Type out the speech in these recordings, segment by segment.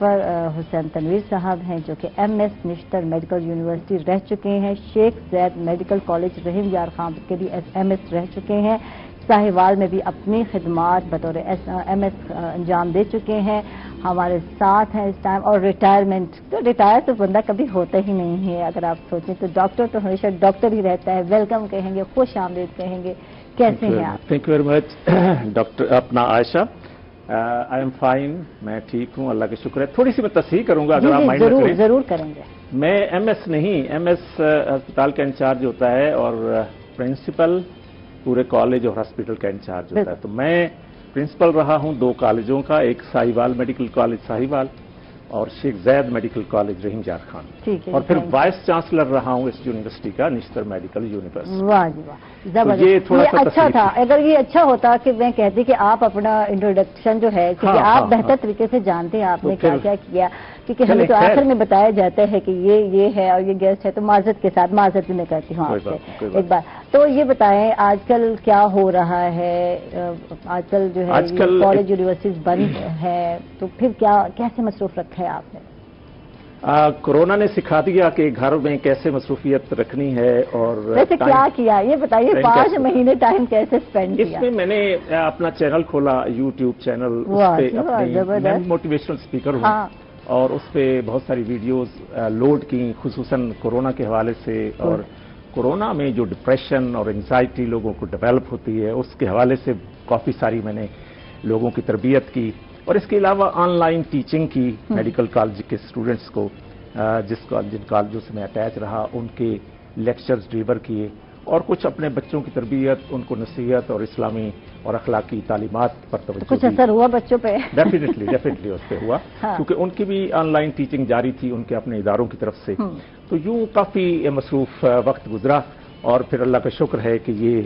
ظفر حسین تنویر صاحب ہیں جو کہ MS نشتر میڈیکل یونیورسٹی رہ چکے ہیں، شیخ زید میڈیکل کالج رحیم یار خان کے بھی MS رہ چکے ہیں، ساہیوال میں بھی اپنی خدمات بطور MS انجام دے چکے ہیں، ہمارے ساتھ ہیں اس ٹائم. اور ریٹائر تو بندہ کبھی ہوتا ہی نہیں ہے، اگر آپ سوچیں تو ڈاکٹر تو ہمیشہ ڈاکٹر ہی رہتا ہے. ویلکم کہیں گے، خوش آمدید کہیں گے، کیسے ہیں آپ؟ Thank you very much doctor اپنا عائشہ. آئی ایم فائن، میں ٹھیک ہوں، اللہ کا شکر ہے. تھوڑی سی میں تصحیح کروں گا اگر آپ مائنڈ کریں. ضرور کریں گے. میں MS نہیں، MS ہسپتال کا انچارج ہوتا ہے اور پرنسپل پورے کالج اور ہاسپٹل کا انچارج ہوتا ہے. تو میں پرنسپل رہا ہوں 2 کالجوں کا، ایک ساہیوال میڈیکل کالج ساہیوال اور شیخ زید میڈیکل کالج رحیم یار خان، اور پھر وائس چانسلر رہا ہوں اس یونیورسٹی کا، نشتر میڈیکل یونیورسٹی. واہ جی واہ، زبردست. یہ تھوڑا سا اچھا تھا. اگر یہ اچھا ہوتا کہ میں کہتی کہ آپ اپنا انٹروڈکشن جو ہے کیونکہ آپ بہتر طریقے سے جانتے ہیں آپ نے کیا کیا کیا، کیونکہ ہمیں تو آخر میں بتایا جاتا ہے کہ یہ ہے اور یہ گیسٹ ہے. تو معذرت کے ساتھ معذرت بھی میں کہتی ہوں آپ سے ایک بار. تو یہ بتائیں آج کل کیا ہو رہا ہے؟ آج کل جو ہے کالج یونیورسٹیز بند ہے، تو پھر کیسے مصروف رکھا ہے آپ نے؟ کورونا نے سکھا دیا کہ گھر میں کیسے مصروفیت رکھنی ہے. اور ویسے کیا کیا یہ بتائیے، 5 مہینے ٹائم کیسے اسپینڈ کیا؟ اس میں میں نے اپنا چینل کھولا، YouTube چینل، اس پہ میں موٹیویشنل اسپیکر ہوں اور اس پہ بہت ساری ویڈیوز لوڈ کی، خصوصاً کورونا کے حوالے سے. اور کورونا میں جو ڈپریشن اور انزائٹی لوگوں کو ڈیولپ ہوتی ہے اس کے حوالے سے کافی ساری میں نے لوگوں کی تربیت کی. اور اس کے علاوہ آن لائن ٹیچنگ کی میڈیکل کالج کے اسٹوڈنٹس کو، جن کالجوں سے میں اٹیچ رہا ان کے لیکچرز ڈلیور کیے، اور کچھ اپنے بچوں کی تربیت، ان کو نصیحت اور اسلامی اور اخلاقی تعلیمات پر توجہ. کچھ اثر ہوا بچوں پہ؟ ڈیفینیٹلی اس پہ ہوا، کیونکہ ان کی بھی آن لائن ٹیچنگ جاری تھی ان کے اپنے اداروں کی طرف سے. تو یوں کافی مصروف وقت گزرا، اور پھر اللہ کا شکر ہے کہ یہ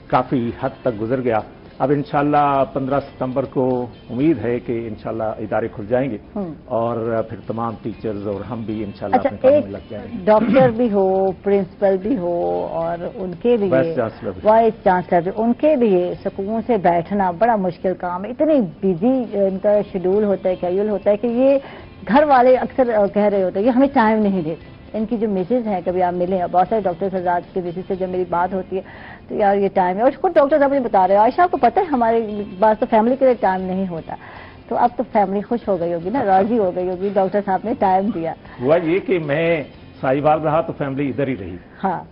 کافی حد تک گزر گیا. اب انشاءاللہ 15 ستمبر کو امید ہے کہ انشاءاللہ ادارے کھل جائیں گے اور پھر تمام ٹیچرز اور ہم بھی انشاءاللہ اپنے کام میں لگ جائیں گے. ڈاکٹر بھی ہو، پرنسپل بھی ہو، اور ان کے لیے وائس چانسلر، ان کے لیے سکون سے بیٹھنا بڑا مشکل کام ہے. اتنی بزی ان کا شیڈول ہوتا ہے، کیجول ہوتا ہے کہ یہ گھر والے اکثر کہہ رہے ہوتے ہیں کہ ہمیں ٹائم نہیں دیتے. ان کی جو میسز ہیں، کبھی آپ ملیں، بہت سارے ڈاکٹر حضرات کے میسز سے جب میری بات ہوتی ہے تو یار یہ ٹائم ہے. اور خود ڈاکٹر صاحب مجھے بتا رہے ہیں عائشہ آپ کو پتہ ہے ہمارے پاس تو فیملی کے لیے ٹائم نہیں ہوتا. تو اب تو فیملی خوش ہو گئی ہوگی نا، راضی ہو گئی ہوگی، ڈاکٹر صاحب نے ٹائم دیا. ہوا یہ کہ میں ساہیوال رہا تو فیملی ادھر ہی رہی،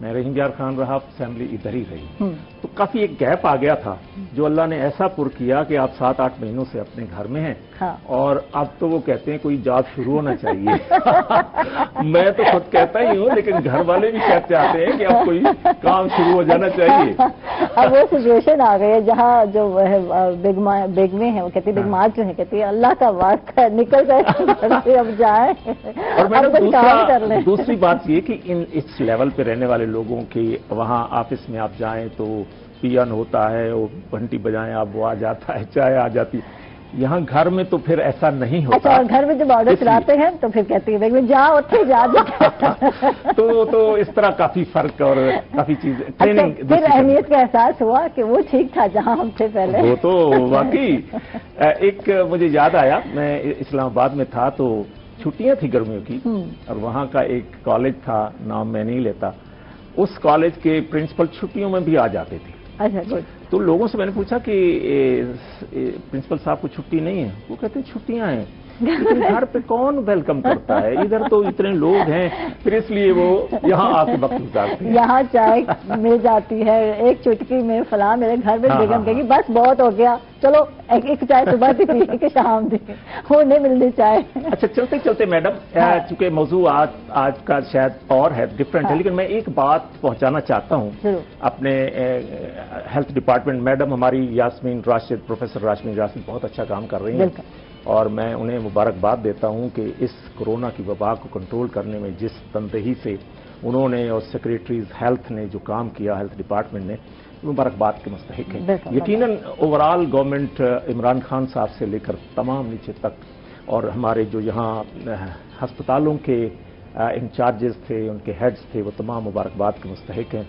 میں رحیم یار خان رہا فیملی ادھر ہی رہی. تو کافی ایک گیپ آ گیا تھا جو اللہ نے ایسا پر کیا کہ آپ 7-8 مہینوں سے اپنے گھر میں ہیں، اور اب تو وہ کہتے ہیں کوئی جاب شروع ہونا چاہیے. میں تو خود کہتا ہی ہوں، لیکن گھر والے بھی کہتے آتے ہیں کہ اب کوئی کام شروع ہو جانا چاہیے. اب وہ سچویشن آ گئی ہے جہاں جو بیگمیں ہیں وہ کہتی ہے، بیگمات جو ہیں کہتی ہے اللہ کا واسطہ نکل جائے اب جائیں. اور میں دوسری بات یہ کہ اس لیول پہ رہنے والے لوگوں کی وہاں آفس میں آپ جائیں تو پین ہوتا ہے، وہ گھنٹی بجائیں آپ، وہ آ جاتا ہے، چائے آ جاتی. یہاں گھر میں تو پھر ایسا نہیں ہوتا. اچھا، اور گھر میں جب آرڈر چلاتے ہیں تو پھر کہتی ہے بیگم جا اتنے جا. تو اس طرح کافی فرق اور کافی چیز ٹریننگ. پھر اہمیت کا احساس ہوا کہ وہ ٹھیک تھا جہاں ہم تھے پہلے. وہ تو واقعی ایک مجھے یاد آیا، میں اسلام آباد میں تھا تو چھٹیاں تھی گرمیوں کی، اور وہاں کا ایک کالج تھا، نام میں نہیں لیتا، اس کالج کے پرنسپل چھٹیوں میں بھی آ جاتے تھے. تو لوگوں سے میں نے پوچھا کہ پرنسپل صاحب کو چھٹی نہیں ہے؟ وہ کہتے ہیں چھٹیاں ہیں، لیکن گھر پہ کون ویلکم کرتا ہے، ادھر تو اتنے لوگ ہیں، پھر اس لیے وہ یہاں آ کے وقت گزارتے ہیں. یہاں چائے مل جاتی ہے ایک چٹکی میں، فلاں میرے گھر میں بیگم کہے گی بس بہت ہو گیا، چلو ایک چائے صبح بھی پی کہ شام دی، وہ نہیں ملتی چائے. اچھا، چلتے چلتے میڈم، چونکہ موضوع آج کا شاید اور ہے، ڈفرینٹ ہے، لیکن میں ایک بات پہنچانا چاہتا ہوں اپنے ہیلتھ ڈپارٹمنٹ. میڈم ہماری یاسمین راشد، پروفیسر یاسمین راشد بہت اچھا کام کر رہی ہیں، اور میں انہیں مبارکباد دیتا ہوں کہ اس کورونا کی وبا کو کنٹرول کرنے میں جس تندہی سے انہوں نے اور سیکریٹریز ہیلتھ نے جو کام کیا، ہیلتھ ڈپارٹمنٹ نے، مبارکباد کے مستحق ہیں. یقیناً اوورال گورنمنٹ عمران خان صاحب سے لے کر تمام نیچے تک، اور ہمارے جو یہاں ہسپتالوں کے انچارجز تھے، ان کے ہیڈز تھے، وہ تمام مبارکباد کے مستحق ہیں.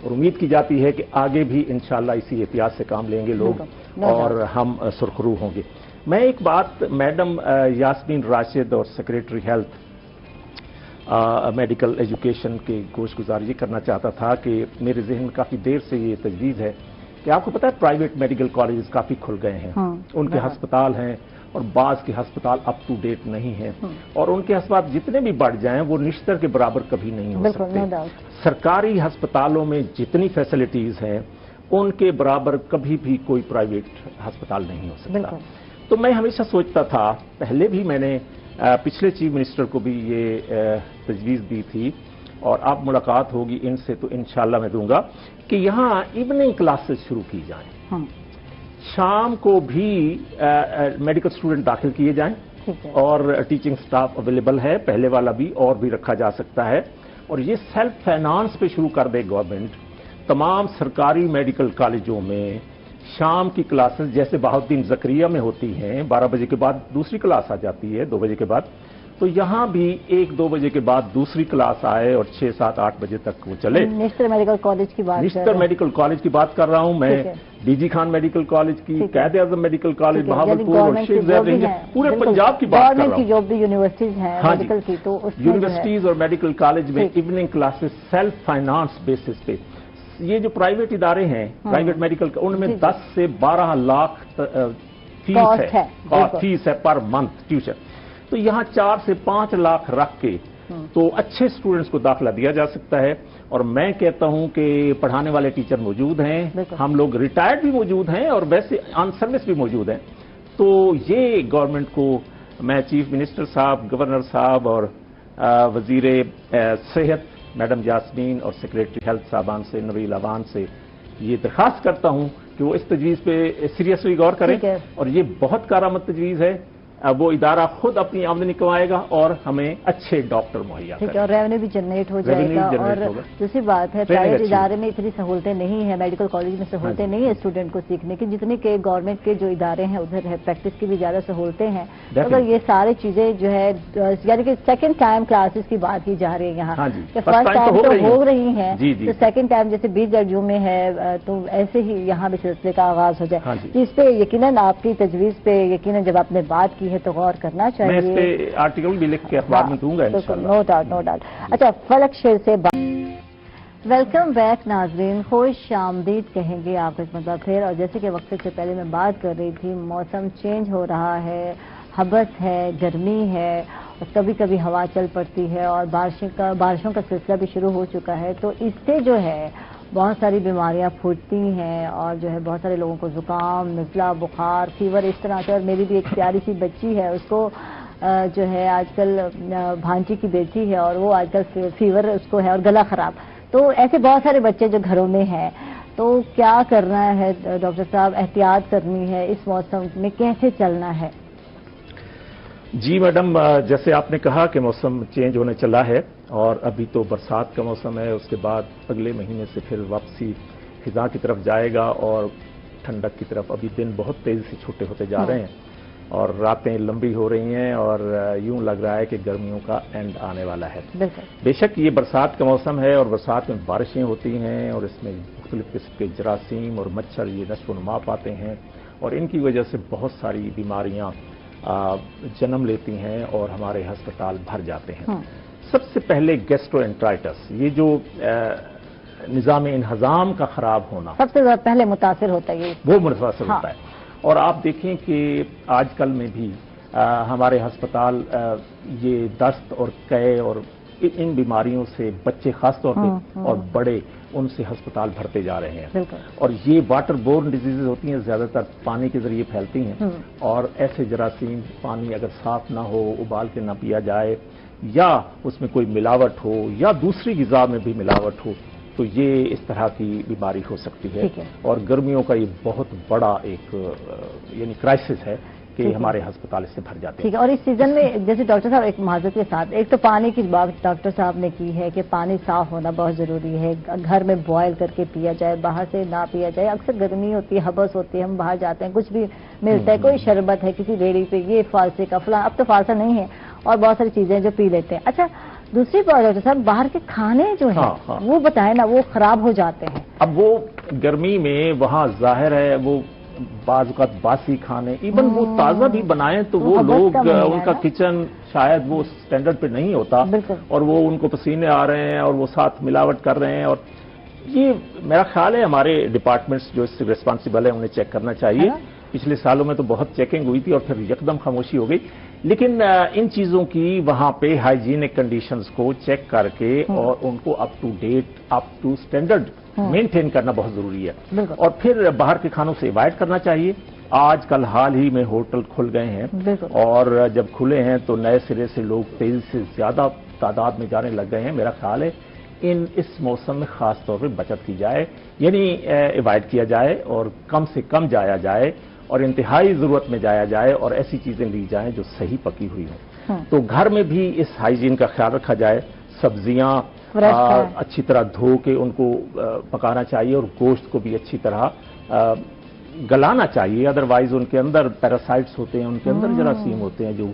اور امید کی جاتی ہے کہ آگے بھی انشاءاللہ اسی احتیاط سے کام لیں گے لوگ اور ہم سرخرو ہوں گے. मैं एक बात मैडम यास्मीन राशिद और सेक्रेटरी हेल्थ मेडिकल एजुकेशन के गोशगुजार ये करना चाहता था कि मेरे जहन में काफ़ी देर से ये तजवीज़ है कि आपको पता है प्राइवेट मेडिकल कॉलेजेस काफ़ी खुल गए हैं। उनके अस्पताल हैं और बाज़ के अस्पताल अप टू डेट नहीं हैं और उनके अस्पताल जितने भी बढ़ जाएं वो निश्तर के बराबर कभी नहीं हो सकते। सरकारी अस्पतालों में जितनी फैसिलिटीज़ हैं उनके बराबर कभी भी कोई प्राइवेट अस्पताल नहीं हो सकता। तो मैं हमेशा सोचता था, पहले भी मैंने पिछले चीफ मिनिस्टर को भी ये तजवीज़ दी थी और अब मुलाकात होगी इनसे तो इंशाल्लाह मैं दूंगा कि यहाँ इवनिंग क्लासेस शुरू की जाएं। शाम को भी मेडिकल स्टूडेंट दाखिल किए जाएं और टीचिंग स्टाफ अवेलेबल है, पहले वाला भी और भी रखा जा सकता है। और ये सेल्फ फाइनेंस पे शुरू कर दे गवर्नमेंट। तमाम सरकारी मेडिकल कॉलेजों में शाम की क्लासेस जैसे बहाउद्दीन ज़करिया में होती हैं, 12 बजे के बाद दूसरी क्लास आ जाती है 2 बजे के बाद, तो यहाँ भी 1-2 बजे के बाद दूसरी क्लास आए और 6-7-8 बजे तक वो चले। निश्तर मेडिकल कॉलेज की बात, निश्तर मेडिकल कॉलेज की बात कर रहा हूँ मैं, डीजी खान मेडिकल कॉलेज की, कायदे आजम मेडिकल कॉलेज बहावलपुर और शेख ज़ैद, पूरे पंजाब की बात कर रहा हूँ। जो भी यूनिवर्सिटीज हैं मेडिकल की, तो यूनिवर्सिटीज और मेडिकल कॉलेज में evening classes self finance basis पे। ये जो प्राइवेट इदारे हैं प्राइवेट मेडिकल, उनमें 10 से 12 लाख फीस है पर मंथ ट्यूशन। तो यहाँ 4 से 5 लाख रख के तो अच्छे स्टूडेंट्स को दाखिला दिया जा सकता है। और मैं कहता हूँ कि पढ़ाने वाले टीचर मौजूद हैं, हम लोग रिटायर्ड भी मौजूद हैं और वैसे ऑन सर्विस भी मौजूद हैं। तो ये गवर्नमेंट को मैं चीफ मिनिस्टर साहब, गवर्नर साहब और वजीर सेहत मैडम यास्मीन और सेक्रेटरी हेल्थ साहबान से, नवील अवान से ये दरखास्त करता हूँ कि वो इस तजवीज़ पे सीरियसली गौर करें। और ये बहुत कारआमद तजवीज़ है। वो इदारा खुद अपनी आमदनी कमाएगा और हमें अच्छे डॉक्टर मुहैया करेगा और रेवेन्यू भी जनरेट हो जाएगा। और दूसरी बात है, प्राइवेट इदारे में इतनी सहूलतें नहीं है, मेडिकल कॉलेज में सहूलतें नहीं है स्टूडेंट को सीखने की, जितने के गवर्नमेंट के जो इदारे हैं उधर है, प्रैक्टिस की भी ज्यादा सहूलतें हैं। अगर ये सारी चीजें जो है, यानी कि सेकंड टाइम क्लासेस की बात की जा रही है यहाँ, फर्स्ट टाइम तो हो रही है, तो सेकंड टाइम जैसे 20 दर्जों में है, तो ऐसे ही यहाँ भी सिलसिले का आगाज हो जाए। इस पे यकीनन आपकी तजवीज़ पे यकीनन जब आपने बात की है तो गौर करना चाहिए। मैं इस पे आर्टिकल भी लिख के अखबार में दूंगा इंशाल्लाह। No doubt, no doubt. अच्छा, फलक शेर से वेलकम बैक नाजरीन, खुश आमदीद कहेंगे आप एक मतलब फिर। और जैसे कि वक्त से पहले मैं बात कर रही थी, मौसम चेंज हो रहा है, हबस है, गर्मी है और कभी कभी हवा चल पड़ती है और बारिशों का सिलसिला भी शुरू हो चुका है। तो इससे जो है बहुत सारी बीमारियां फूटती हैं और जो है बहुत सारे लोगों को जुकाम, नज़ला, बुखार, फीवर इस तरह से। और मेरी भी एक प्यारी सी बच्ची है, उसको जो है आजकल भांजी की बेटी है और वो आजकल फीवर उसको है और गला खराब। तो ऐसे बहुत सारे बच्चे जो घरों में हैं, तो क्या करना है डॉक्टर साहब, एहतियात करनी है इस मौसम में, कैसे चलना है? जी मैडम, जैसे आपने कहा कि मौसम चेंज होने चला है और अभी तो बरसात का मौसम है, उसके बाद अगले महीने से फिर वापसी खिज़ां की तरफ जाएगा और ठंडक की तरफ। अभी दिन बहुत तेज़ी से छोटे होते जा रहे हैं और रातें लंबी हो रही हैं और यूं लग रहा है कि गर्मियों का एंड आने वाला है। बेशक ये बरसात का मौसम है और बरसात में बारिशें होती हैं और इसमें मुख्तलिफ किस्म के जरासीम और मच्छर ये नशो नुमा पाते हैं और इनकी वजह से बहुत सारी बीमारियां जन्म लेती हैं और हमारे अस्पताल भर जाते हैं। सबसे पहले गैस्ट्रोएंटराइटिस, ये जो निज़ाम इंहज़ाम का खराब होना सबसे पहले मुतासिर होता है, वो मुतासिर होता है। और आप देखें कि आजकल में भी हमारे अस्पताल ये दस्त और कै और इन बीमारियों से बच्चे खास तौर पे और बड़े उनसे अस्पताल भरते जा रहे हैं। और ये वाटर बोर्न डिजीजेज होती हैं, ज्यादातर पानी के जरिए फैलती हैं और ऐसे जरासीम, पानी अगर साफ ना हो, उबाल के ना पिया जाए या उसमें कोई मिलावट हो या दूसरी ग़िज़ा में भी मिलावट हो, तो ये इस तरह की बीमारी हो सकती है। और गर्मियों का ये बहुत बड़ा एक यानी क्राइसिस है कि हमारे अस्पताल इससे भर जाते हैं। ठीक है। और इस सीजन में जैसे डॉक्टर साहब एक माजरत के साथ, एक तो पानी की बात डॉक्टर साहब ने की है कि पानी साफ होना बहुत जरूरी है, घर में बॉयल करके पिया जाए, बाहर से ना पिया जाए। अक्सर गर्मी होती है, हबस होती है, हम बाहर जाते हैं, कुछ भी मिलता है, कोई शरबत है किसी रेडी पे, ये फालसे का फला, अब तो फालसा नहीं है और बहुत सारी चीजें जो पी लेते हैं। अच्छा, दूसरी बात डॉक्टर साहब, बाहर के खाने जो है वो बताए ना, वो खराब हो जाते हैं। अब वो गर्मी में वहाँ जाहिर है वो बाज़ औक़ात बासी खाने, इवन वो ताज़ा भी बनाएं तो वो लोग उनका किचन शायद वो स्टैंडर्ड पे नहीं होता और वो उनको पसीने आ रहे हैं और वो साथ मिलावट कर रहे हैं। और ये मेरा ख्याल है हमारे डिपार्टमेंट्स जो इससे रिस्पॉन्सिबल है उन्हें चेक करना चाहिए। पिछले सालों में तो बहुत चेकिंग हुई थी और फिर यकदम खामोशी हो गई, लेकिन इन चीज़ों की वहाँ पे हाइजीनिक कंडीशंस को चेक करके और उनको up to date, up to standard maintain करना बहुत ज़रूरी है। और फिर बाहर के खानों से अवॉइड करना चाहिए। आजकल हाल ही में होटल खुल गए हैं और जब खुले हैं तो नए सिरे से लोग तेजी से ज़्यादा तादाद में जाने लग गए हैं। मेरा ख्याल है इस मौसम में खास तौर पर बचत की जाए, यानी अवॉइड किया जाए और कम से कम जाया जाए और इंतहाई ज़रूरत में जाया जाए और ऐसी चीज़ें ली जाएं जो सही पकी हुई हों। तो घर में भी इस हाइजीन का ख्याल रखा जाए। सब्जियां अच्छी तरह धो के उनको पकाना चाहिए और गोश्त को भी अच्छी तरह गलाना चाहिए, अदरवाइज उनके अंदर पैरासाइट्स होते हैं, उनके अंदर जरासीम होते हैं जो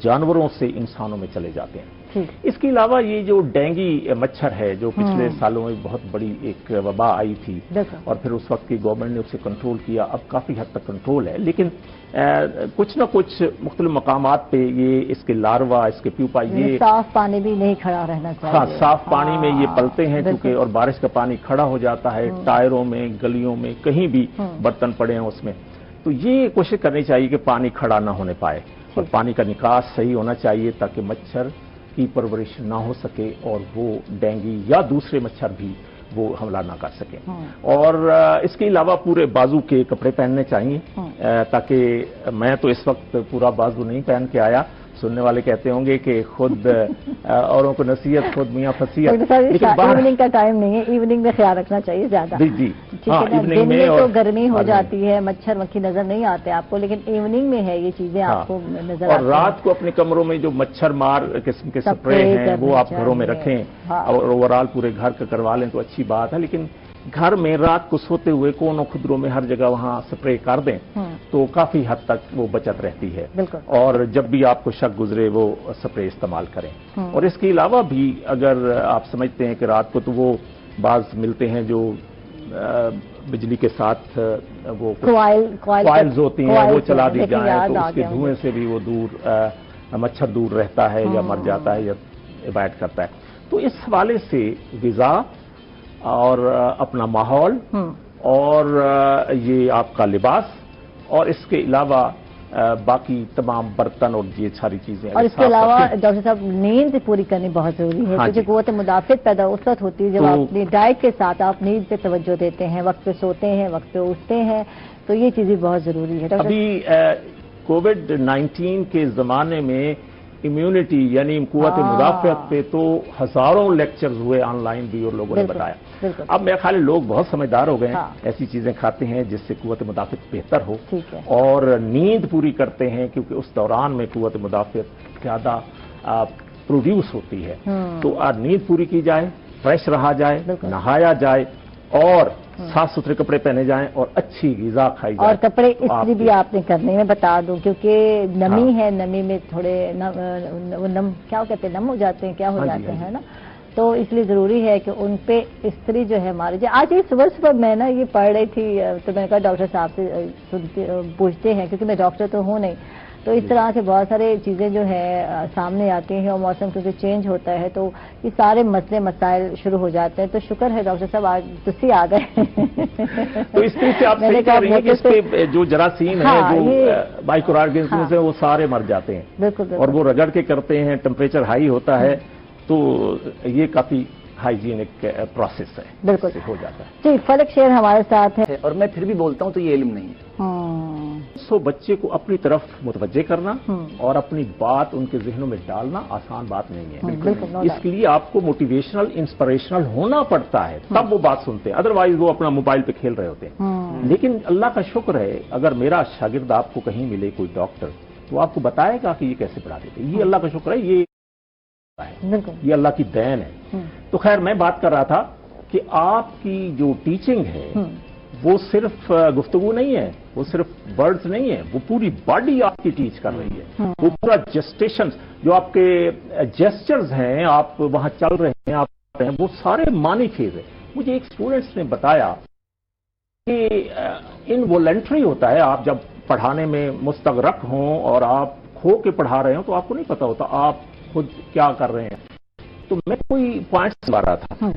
जानवरों से इंसानों में चले जाते हैं। इसके अलावा ये जो डेंगू मच्छर है जो पिछले सालों में बहुत बड़ी एक वबा आई थी और फिर उस वक्त की गवर्नमेंट ने उसे कंट्रोल किया, अब काफ़ी हद तक कंट्रोल है, लेकिन कुछ न कुछ मुख्तलिफ मकामात पे ये इसके लार्वा, इसके प्यूपा, ये साफ पानी भी नहीं खड़ा रहना चाहिए। हाँ, साफ पानी में ये पलते हैं क्योंकि, और बारिश का पानी खड़ा हो जाता है टायरों में, गलियों में, कहीं भी बर्तन पड़े हैं उसमें। तो ये कोशिश करनी चाहिए कि पानी खड़ा ना होने पाए और पानी का निकास सही होना चाहिए ताकि मच्छर की परवरिश ना हो सके और वो डेंगू या दूसरे मच्छर भी वो हमला ना कर सके। और इसके अलावा पूरे बाजू के कपड़े पहनने चाहिए ताकि, मैं तो इस वक्त पूरा बाजू नहीं पहन के आया, सुनने वाले कहते होंगे कि खुद औरों को नसीहत खुद मियाँ फसीहत, लेकिन इवनिंग का टाइम नहीं है, इवनिंग में ख्याल रखना चाहिए ज्यादा। जी हाँ, इवनिंग में तो गर्मी हो जाती है, मच्छर मक्खी नजर नहीं आते आपको, लेकिन इवनिंग में है ये चीजें आपको नजर आती हैं। और रात को अपने कमरों में जो मच्छर मार किस्म के स्प्रे हैं वो आप घरों में रखें और ओवरऑल पूरे घर का करवा लें तो अच्छी बात है। लेकिन घर में रात को सोते हुए कोनों खुदरों में हर जगह वहां स्प्रे कर दें तो काफी हद तक वो बचत रहती है। और जब भी आपको शक गुजरे वो स्प्रे इस्तेमाल करें। और इसके अलावा भी अगर आप समझते हैं कि रात को, तो वो बाज मिलते हैं जो बिजली के साथ वो कॉइल्स होती हैं, वो चला दी जाए तो उसके धुएं से भी वो मच्छर दूर रहता है या मर जाता है या अवॉइड करता है। तो इस हवाले से ग़िज़ा और अपना माहौल और ये आपका लिबास और इसके अलावा बाकी तमाम बर्तन और ये सारी चीजें, और इसके अलावा डॉक्टर साहब नींद पूरी करनी बहुत जरूरी है क्योंकि क़ुव्वत मुदाफ़िअत पैदा उस वक्त होती है जब आप अपनी डाइट के साथ आप नींद पे तवज्जो देते हैं, वक्त पे सोते हैं, वक्त पे उठते हैं, तो ये चीजें बहुत जरूरी है। अभी कोविड-19 के जमाने में इम्यूनिटी यानी क़ुव्वत मुदाफ़िअत पे तो हजारों लेक्चर्स हुए ऑनलाइन भी और लोगों ने बताया। अब मेरा ख्याल है लोग बहुत समझदार हो गए हैं, ऐसी चीजें खाते हैं जिससे क़ुव्वत मुदाफ़िअत बेहतर हो और नींद पूरी करते हैं क्योंकि उस दौरान में क़ुव्वत मुदाफ़िअत ज़्यादा प्रोड्यूस होती है। तो नींद पूरी की जाए, फ्रेश रहा जाए, नहाया जाए और साफ सुथरे कपड़े पहने जाएं और अच्छी ग़िज़ा खाई जाए। और कपड़े इस्त्री भी आपने करने में बता दूं क्योंकि नमी है, नमी में थोड़े नम क्या कहते हैं, नम हो जाते हैं, क्या हो जाते हैं ना, तो इसलिए जरूरी है कि उन पे इस्त्री जो है हमारे। आज ये सुबह सुबह मैं ना ये पढ़ रही थी तो मैंने कहा डॉक्टर साहब से पूछते हैं क्योंकि मैं डॉक्टर तो हूँ नहीं, तो इस तरह से बहुत सारे चीज़ें जो है सामने आती हैं और मौसम क्योंकि चेंज होता है तो ये सारे मसले मसाइल शुरू हो जाते हैं। तो शुक्र है डॉक्टर साहब आज तुसी आ गए। तो इस तरह से आप सही कह रही हैं कि इसके जो जरासीम है, जो माइक्रो ऑर्गेनिज्म्स हैं वो सारे मर जाते हैं। बिल्कुल। और वो रगड़ के करते हैं, टेम्परेचर हाई होता है तो ये काफी हाइजीनिक प्रोसेस है, बिल्कुल हो जाता है। जी, फलक शेर हमारे साथ है और मैं फिर भी बोलता हूँ तो ये इल्म नहीं है। सो बच्चे को अपनी तरफ मुतवज्जे करना और अपनी बात उनके जहनों में डालना आसान बात नहीं है। इसके लिए आपको मोटिवेशनल, इंस्पिरेशनल होना पड़ता है, तब वो बात सुनते हैं, अदरवाइज वो अपना मोबाइल पे खेल रहे होते हैं। लेकिन अल्लाह का शुक्र है अगर मेरा शागिर्द आपको कहीं मिले कोई डॉक्टर तो आपको बताएगा कि ये कैसे पढ़ा देते। ये अल्लाह का शुक्र है, ये अल्लाह की देन है। तो खैर मैं बात कर रहा था कि आपकी जो टीचिंग है वो सिर्फ गुफ्तगू नहीं है, वो सिर्फ वर्ड्स नहीं है, वो पूरी बॉडी आपकी टीच कर रही है। वो पूरा जेस्टेशन, जो आपके जेस्चर्स हैं, आप वहां चल रहे हैं, आप वो सारे मानी चीज है। मुझे एक स्टूडेंट्स ने बताया कि इनवॉलंटरी होता है। आप जब पढ़ाने में मुस्तगरक हों और आप खो के पढ़ा रहे हो तो आपको नहीं पता होता आप खुद क्या कर रहे हैं। तो मैं कोई पॉइंट्स ला रहा था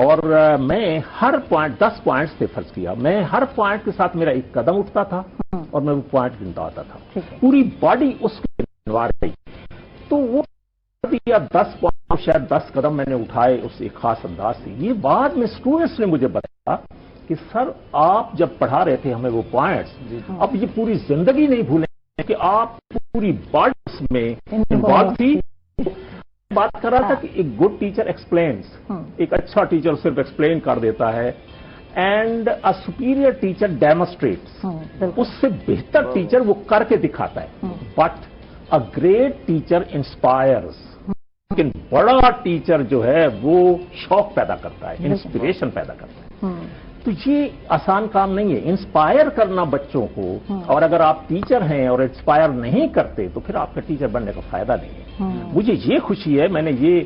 और मैं हर पॉइंट 10 पॉइंट्स थे फर्ज किया, मैं हर पॉइंट के साथ मेरा एक कदम उठता था और मैं वो पॉइंट गिनता आता था, पूरी बॉडी उसके इन्वार गई। तो वो या 10 पॉइंट शायद 10 कदम मैंने उठाए उस एक खास अंदाज से। ये बाद में स्टूडेंट्स ने मुझे बताया कि सर आप जब पढ़ा रहे थे हमें वो पॉइंट्स, अब ये पूरी जिंदगी नहीं भूलें कि आप पूरी बॉडी में इन्वॉल्व थी। बात कर रहा था कि एक गुड टीचर एक्सप्लेन्स, एक अच्छा टीचर सिर्फ एक्सप्लेन कर देता है and a superior teacher demonstrates, उससे बेहतर टीचर वो करके दिखाता है। But a great teacher inspires, लेकिन बड़ा टीचर जो है वो शौक पैदा करता है, इंस्पिरेशन पैदा करता है। तो ये आसान काम नहीं है इंस्पायर करना बच्चों को, और अगर आप टीचर हैं और इंस्पायर नहीं करते तो फिर आपका टीचर बनने का फायदा नहीं है। मुझे ये खुशी है, मैंने ये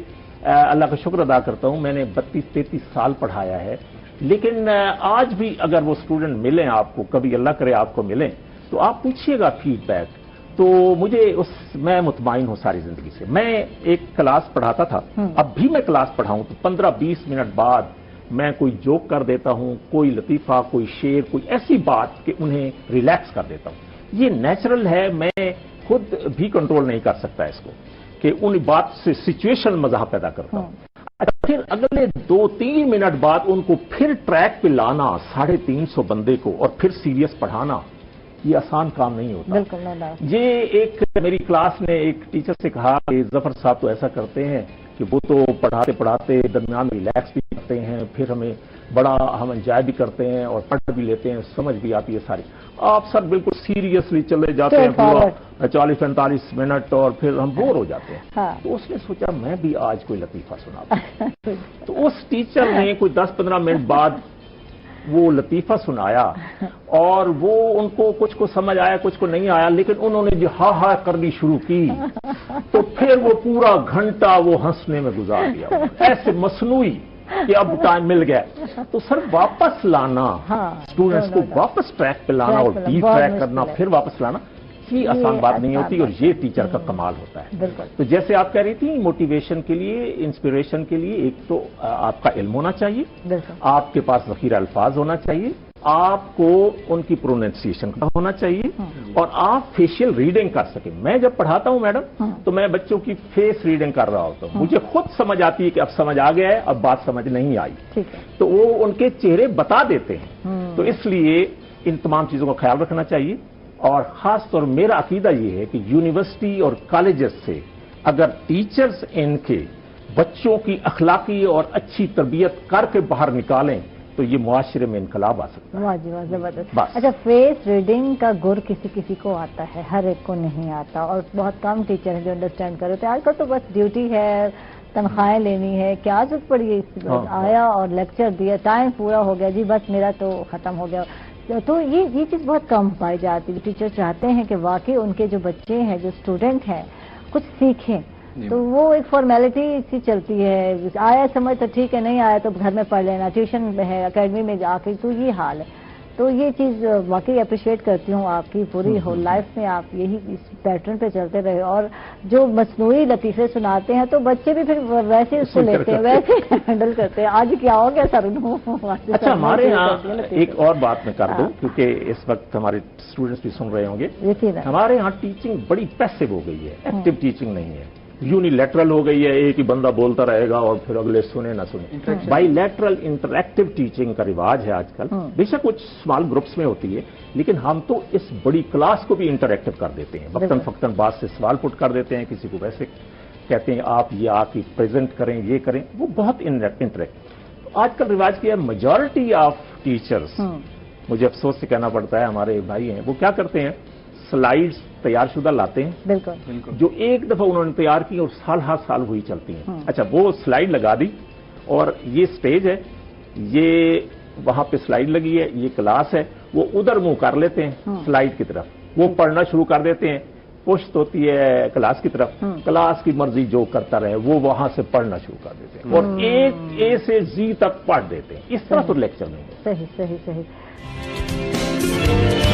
अल्लाह का शुक्र अदा करता हूं, मैंने 32-33 साल पढ़ाया है, लेकिन आज भी अगर वो स्टूडेंट मिलें आपको, कभी अल्लाह करे आपको मिलें, तो आप पूछिएगा फीडबैक, तो मुझे मैं मुतमईन हूं सारी जिंदगी से। मैं एक क्लास पढ़ाता था, अब भी मैं क्लास पढ़ाऊं तो 15-20 मिनट बाद मैं कोई जोक कर देता हूं, कोई लतीफा, कोई शेर, कोई ऐसी बात कि उन्हें रिलैक्स कर देता हूं। ये नेचुरल है, मैं खुद भी कंट्रोल नहीं कर सकता इसको कि उन बात से सिचुएशन मज़ा पैदा करता हूं। अच्छा, फिर अगले 2-3 मिनट बाद उनको फिर ट्रैक पे लाना 350 बंदे को और फिर सीरियस पढ़ाना, ये आसान काम नहीं होता। बिल्कुल। ये एक मेरी क्लास ने एक टीचर से कहा कि जफर साहब तो ऐसा करते हैं कि वो तो पढ़ाते पढ़ाते दरमियान में रिलैक्स भी करते हैं, फिर हम एंजॉय भी करते हैं और पढ़ भी लेते हैं, समझ भी आती है सारी। आप सर बिल्कुल सीरियसली चले जाते हैं पूरा 40-45 मिनट और फिर हम बोर हो जाते हैं। हाँ। तो उसने सोचा मैं भी आज कोई लतीफा सुना दूं। तो उस टीचर ने कोई 10-15 मिनट बाद वो लतीफा सुनाया और वो उनको कुछ को समझ आया, कुछ को नहीं आया, लेकिन उन्होंने जो हा हा करनी शुरू की तो फिर वो पूरा घंटा वो हंसने में गुजार दिया, ऐसे मसनूई कि अब टाइम मिल गया। तो सर वापस लाना, स्टूडेंट्स को वापस ट्रैक पे लाना और डी ट्रैक करना, फिर वापस लाना, ये आसान बात नहीं होती और ये टीचर का कमाल होता है। तो जैसे आप कह रही थी मोटिवेशन के लिए, इंस्पिरेशन के लिए, एक तो आपका इल्म होना चाहिए, आपके पास ज़खीरा अल्फाज होना चाहिए, आपको उनकी प्रोनाउंसिएशन का होना चाहिए और आप फेशियल रीडिंग कर सकें। मैं जब पढ़ाता हूं मैडम तो मैं बच्चों की फेस रीडिंग कर रहा होता हूं, मुझे खुद समझ आती है कि अब समझ आ गया है, अब बात समझ नहीं आई, तो वो उनके चेहरे बता देते हैं। तो इसलिए इन तमाम चीजों का ख्याल रखना चाहिए और खास तौर मेरा अकीदा ये है कि यूनिवर्सिटी और कॉलेजेस से अगर टीचर्स इनके बच्चों की अखलाकी और अच्छी तरबियत करके बाहर निकालें तो ये मुआशरे में इनकलाब आ सकता है। वाह जी वाह, जबरदस्त। अच्छा, फेस रीडिंग का गुर किसी किसी को आता है, हर एक को नहीं आता और बहुत कम टीचर हैं जो अंडरस्टैंड कर रहे थे। आजकल तो बस ड्यूटी है, तनख्वाहें लेनी है, क्या जरूरत पड़ी है इसकी, आया और लेक्चर दिया, टाइम पूरा हो गया जी, बस मेरा तो खत्म हो गया। तो ये चीज़ बहुत कम पाई जाती है। टीचर चाहते हैं कि वाकई उनके जो बच्चे हैं, जो स्टूडेंट हैं, कुछ सीखें, तो वो एक फॉर्मेलिटी सी चलती है, आया समझ तो ठीक है, नहीं आया तो घर में पढ़ लेना, ट्यूशन में है, एकेडमी में जाके, तो ये हाल है। तो ये चीज़ वाकई अप्रिशिएट करती हूँ आपकी, पूरी होल लाइफ में आप यही इस पैटर्न पे चलते रहे और जो मसनूई लतीफ़े सुनाते हैं तो बच्चे भी फिर वैसे उसको लेते हैं, वैसे हैंडल करते हैं। आज क्या हो गया सर? अच्छा, हमारे यहाँ एक और बात मैं कर दूं क्योंकि इस वक्त हमारे स्टूडेंट्स भी सुन रहे होंगे। हमारे यहाँ टीचिंग बड़ी पैसिव हो गई है, एक्टिव टीचिंग नहीं है, यूनिलैटरल हो गई है, एक ही बंदा बोलता रहेगा और फिर अगले सुने ना सुने। बाइलैटरल इंटरैक्टिव टीचिंग का रिवाज है आजकल, बेशक कुछ स्मॉल ग्रुप्स में होती है, लेकिन हम तो इस बड़ी क्लास को भी इंटरैक्टिव कर देते हैं, वक्तन फक्तन बात से सवाल पुट कर देते हैं, किसी को वैसे कहते हैं आप ये आके प्रेजेंट करें, ये करें, वो बहुत इंटरैक्टिव। आजकल रिवाज किया मेजॉरिटी ऑफ टीचर्स, मुझे अफसोस से कहना पड़ता है, हमारे भाई हैं, वो क्या करते हैं, स्लाइड्स तैयारशुदा लाते हैं, बिल्कुल, जो एक दफा उन्होंने तैयार की और साल हर साल वही चलती हैं। अच्छा, वो स्लाइड लगा दी और ये स्टेज है, ये वहां पे स्लाइड लगी है, ये क्लास है, वो उधर मुंह कर लेते हैं स्लाइड की तरफ, वो पढ़ना शुरू कर देते हैं, पुश्त होती है क्लास की तरफ, क्लास की मर्जी जो करता रहे वो वहां से पढ़ना शुरू कर देते हैं और एक ए से जी तक पढ़ देते हैं। इस तरह तो लेक्चर नहीं है। सही सही सही। ہے.